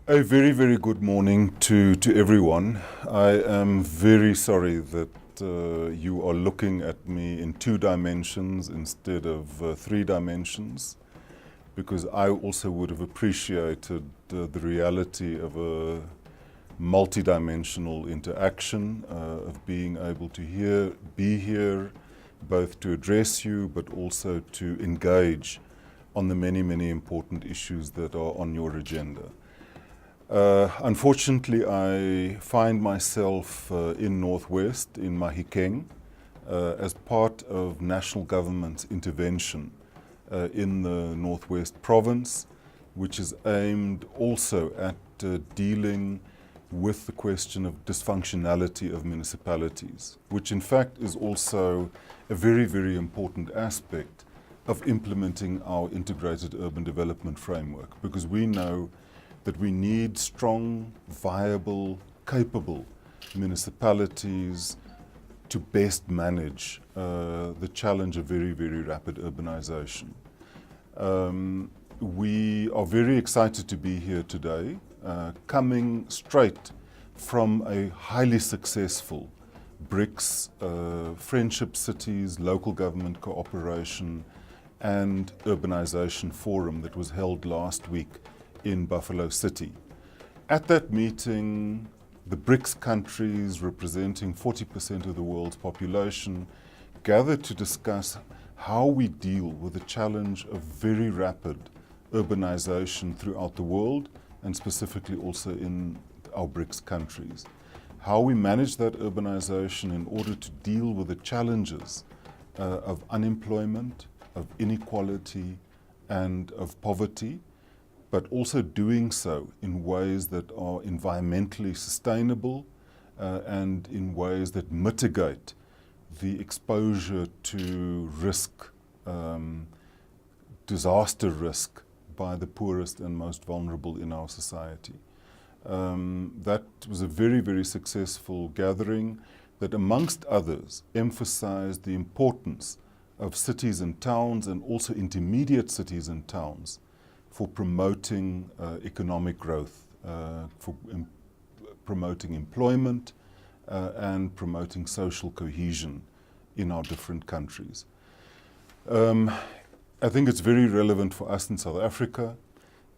A very, very good morning to everyone. I am very sorry that you are looking at me in 2 dimensions instead of 3 dimensions, because I also would have appreciated the reality of a multidimensional interaction, of being able to be here, both to address you, but also to engage on the many, many important issues that are on your agenda. Unfortunately, I find myself in Northwest, in Mahikeng, as part of national government's intervention in the Northwest province, which is aimed also at dealing with the question of dysfunctionality of municipalities, which in fact is also a very, very important aspect of implementing our integrated urban development framework, because we know that we need strong, viable, capable municipalities to best manage the challenge of very, very rapid urbanization. We are very excited to be here today, coming straight from a highly successful BRICS, Friendship Cities, Local Government Cooperation and Urbanization Forum that was held last week in Buffalo City. At that meeting, the BRICS countries, representing 40% of the world's population, gathered to discuss how we deal with the challenge of very rapid urbanization throughout the world, and specifically also in our BRICS countries. How we manage that urbanization in order to deal with the challenges of unemployment, of inequality, and of poverty, but also doing so in ways that are environmentally sustainable and in ways that mitigate the exposure to risk, disaster risk, by the poorest and most vulnerable in our society. That was a very, very successful gathering that, amongst others, emphasized the importance of cities and towns, and also intermediate cities and towns, for promoting economic growth, for promoting employment, and promoting social cohesion in our different countries. I think it's very relevant for us in South Africa,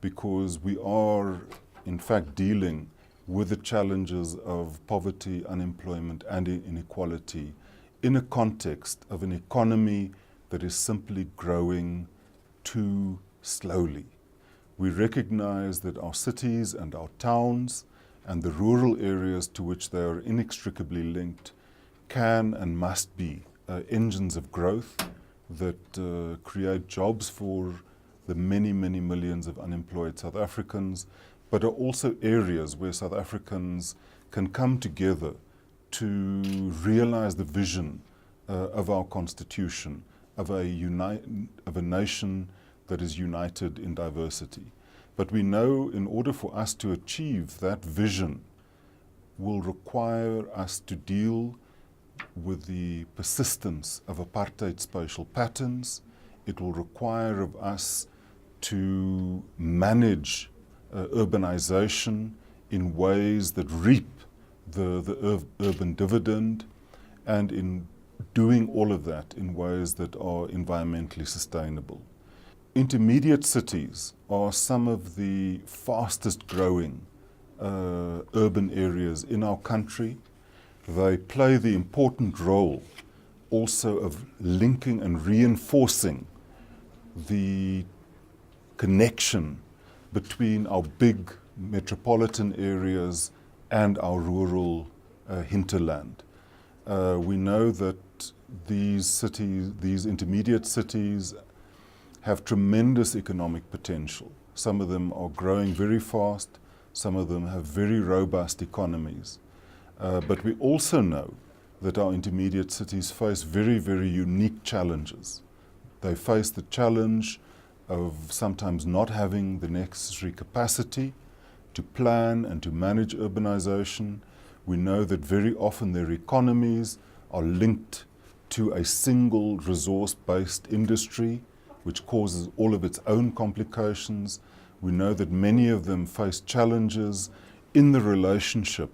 because we are in fact dealing with the challenges of poverty, unemployment and inequality in a context of an economy that is simply growing too slowly. We recognize that our cities and our towns and the rural areas to which they are inextricably linked can and must be engines of growth that create jobs for the many, many millions of unemployed South Africans, but are also areas where South Africans can come together to realize the vision of our Constitution, of a nation that is united in diversity. But we know in order for us to achieve that vision will require us to deal with the persistence of apartheid spatial patterns. It will require of us to manage urbanization in ways that reap the urban dividend, and in doing all of that in ways that are environmentally sustainable. Intermediate cities are some of the fastest growing urban areas in our country. They play the important role also of linking and reinforcing the connection between our big metropolitan areas and our rural hinterland. We know that these intermediate cities have tremendous economic potential. Some of them are growing very fast, some of them have very robust economies. But we also know that our intermediate cities face very, very unique challenges. They face the challenge of sometimes not having the necessary capacity to plan and to manage urbanization. We know that very often their economies are linked to a single resource-based industry, which causes all of its own complications. We know that many of them face challenges in the relationship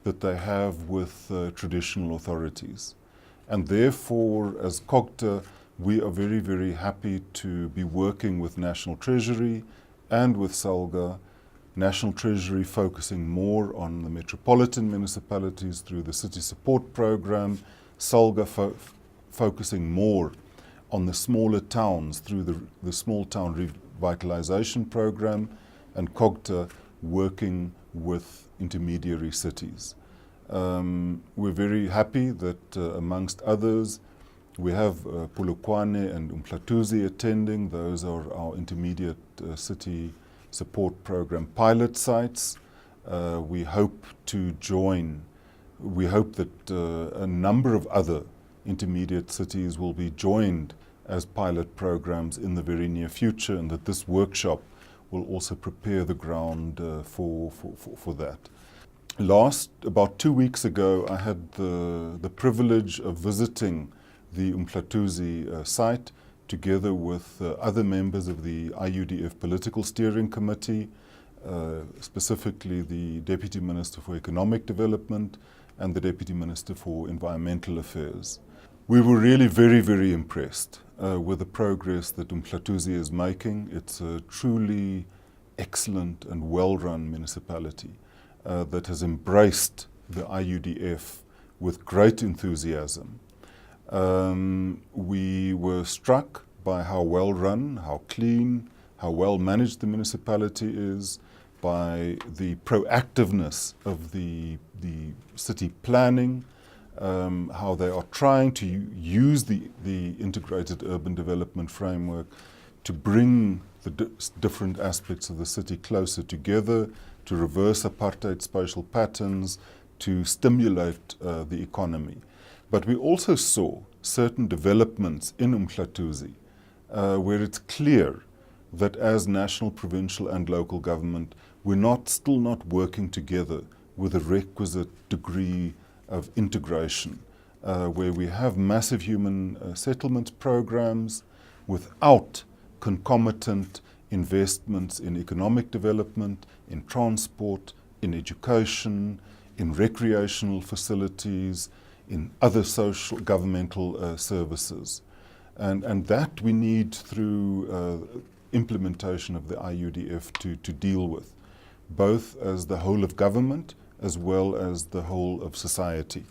that they have with traditional authorities. And therefore, as COGTA, we are very, very happy to be working with National Treasury and with SALGA. National Treasury focusing more on the metropolitan municipalities through the City Support Program, SALGA focusing more on the smaller towns through the Small Town Revitalization Program, and COGTA working with intermediary cities. We're very happy that amongst others, we have Polokwane and Umhlatuzi attending. Those are our intermediate city support program pilot sites. We hope to join. We hope that a number of other intermediate cities will be joined as pilot programs in the very near future, and that this workshop will also prepare the ground for that. About 2 weeks ago, I had the privilege of visiting the Umhlatuzi site together with other members of the IUDF Political Steering Committee, specifically the Deputy Minister for Economic Development and the Deputy Minister for Environmental Affairs. We were really very, very impressed with the progress that Umhlatuzi is making. It's a truly excellent and well-run municipality that has embraced the IUDF with great enthusiasm. We were struck by how well run, how clean, how well managed the municipality is, by the proactiveness of the city planning, how they are trying to use the integrated urban development framework to bring the different aspects of the city closer together, to reverse apartheid spatial patterns, to stimulate the economy. But we also saw certain developments in Umhlatuzi where it's clear that as national, provincial and local government, we're still not working together with a requisite degree of integration, where we have massive human settlement programs without concomitant investments in economic development, in transport, in education, in recreational facilities, in other social governmental services. And that we need through implementation of the IUDF to deal with, both as the whole of government as well as the whole of society.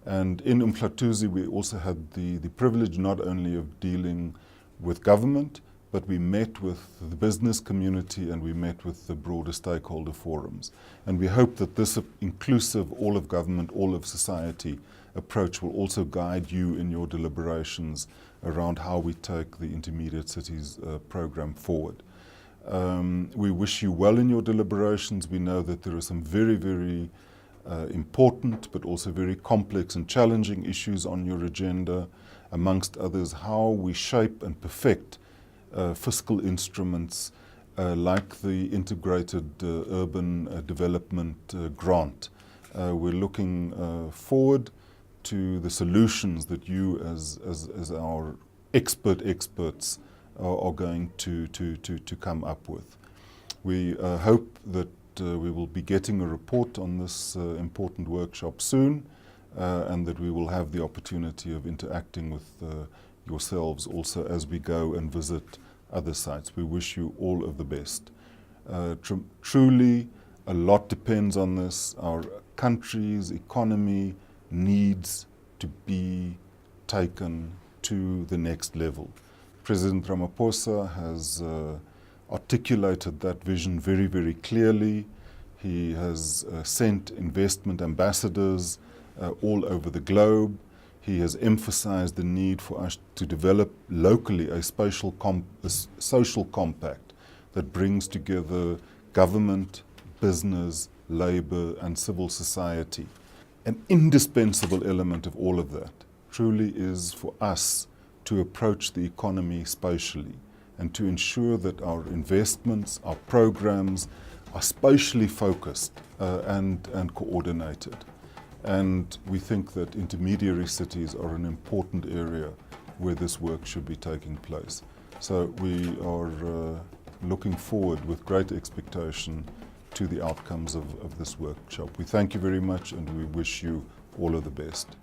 And in Umhlatuzi, we also had the privilege not only of dealing with government, but we met with the business community and we met with the broader stakeholder forums. And we hope that this inclusive, all of government, all of society approach will also guide you in your deliberations around how we take the Intermediate Cities program forward. We wish you well in your deliberations. We know that there are some very, very important but also very complex and challenging issues on your agenda, amongst others how we shape and perfect fiscal instruments like the Integrated Urban Development Grant. We're looking forward to the solutions that you as our experts are going to come up with. We hope that we will be getting a report on this important workshop soon, and that we will have the opportunity of interacting with yourselves also as we go and visit other sites. We wish you all of the best. Truly, a lot depends on this. Our country's economy needs to be taken to the next level. President Ramaphosa has articulated that vision very, very clearly. He has sent investment ambassadors all over the globe. He has emphasized the need for us to develop locally a social compact that brings together government, business, labor, and civil society. An indispensable element of all of that truly is for us to approach the economy spatially and to ensure that our investments, our programs are spatially focused and coordinated. And we think that intermediary cities are an important area where this work should be taking place. So we are looking forward with great expectation to the outcomes of this workshop. We thank you very much and we wish you all of the best.